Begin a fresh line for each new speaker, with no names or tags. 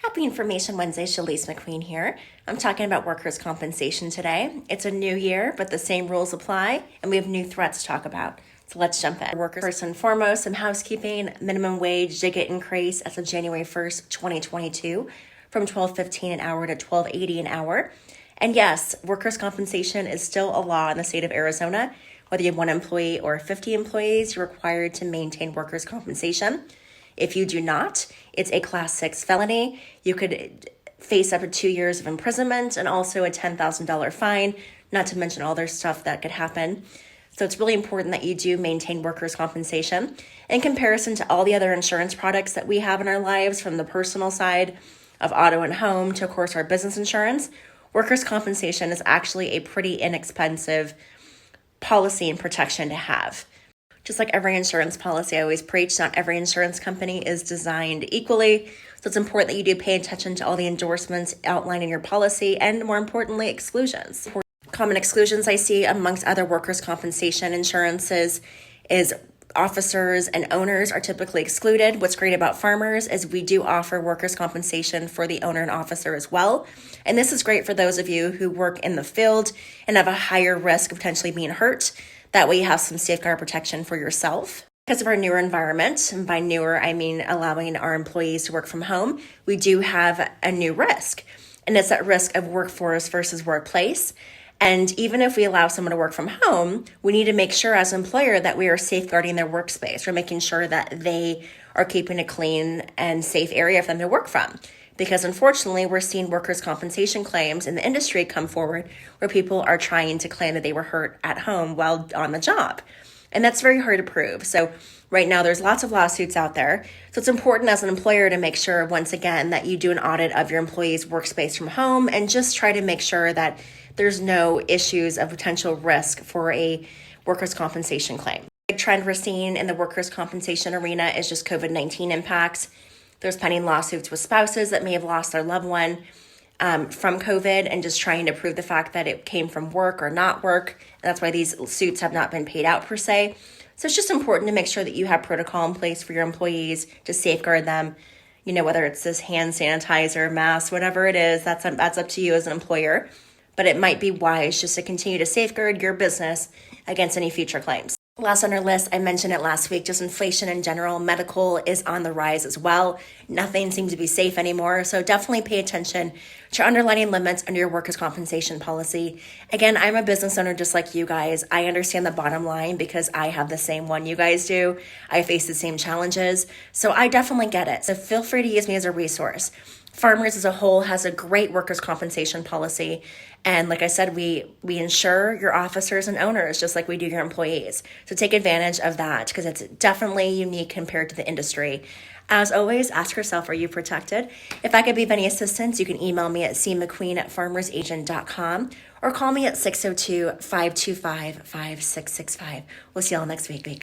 Happy Information Wednesday, Shalise McQueen here. I'm talking about workers' compensation today. It's a new year, but the same rules apply, and we have new threats to talk about. So let's jump in. Workers, first and foremost, some housekeeping. Minimum wage did get increased as of January 1st, 2022, from $12.15 an hour to $12.80 an hour. And yes, workers' compensation is still a law in the state of Arizona. Whether you have 1 employee or 50 employees, you're required to maintain workers' compensation. If you do not, it's a Class 6 felony. You could face up to 2 years of imprisonment and also a $10,000 fine, not to mention all other stuff that could happen. So it's really important that you do maintain workers' compensation. In comparison to all the other insurance products that we have in our lives, from the personal side of auto and home to, of course, our business insurance, workers' compensation is actually a pretty inexpensive policy and protection to have. Just like every insurance policy I always preach, not every insurance company is designed equally. So it's important that you do pay attention to all the endorsements outlined in your policy and, more importantly, exclusions. Common exclusions I see amongst other workers' compensation insurances is officers and owners are typically excluded. What's great about Farmers is we do offer workers' compensation for the owner and officer as well. And this is great for those of you who work in the field and have a higher risk of potentially being hurt. That way you have some safeguard protection for yourself. Because of our newer environment, and by newer, I mean allowing our employees to work from home, we do have a new risk. And it's that risk of workforce versus workplace. And even if we allow someone to work from home, we need to make sure as an employer that we are safeguarding their workspace. We're making sure that they are keeping a clean and safe area for them to work from. Because unfortunately, we're seeing workers' compensation claims in the industry come forward where people are trying to claim that they were hurt at home while on the job. And that's very hard to prove. So right now, there's lots of lawsuits out there. So it's important as an employer to make sure, once again, that you do an audit of your employees' workspace from home and just try to make sure that there's no issues of potential risk for a workers' compensation claim. The big trend we're seeing in the workers' compensation arena is just COVID-19 impacts. There's pending lawsuits with spouses that may have lost their loved one from COVID and just trying to prove the fact that it came from work or not work. And that's why these suits have not been paid out per se. So it's just important to make sure that you have protocol in place for your employees to safeguard them. You know, whether it's this hand sanitizer, mask, whatever it is, that's up to you as an employer. But it might be wise just to continue to safeguard your business against any future claims. Last on our list, I mentioned it last week, just inflation in general. Medical is on the rise as well. Nothing seems to be safe anymore. So definitely pay attention to your underlying limits under your workers' compensation policy. Again, I'm a business owner just like you guys. I understand the bottom line because I have the same one you guys do. I face the same challenges. So I definitely get it. So feel free to use me as a resource. Farmers as a whole has a great workers' compensation policy. And like I said, we insure your officers and owners just like we do your employees. So take advantage of that because it's definitely unique compared to the industry. As always, ask yourself, are you protected? If I could be of any assistance, you can email me at cmcqueen@farmersagent.com or call me at 602-525-5665. We'll see you all next week.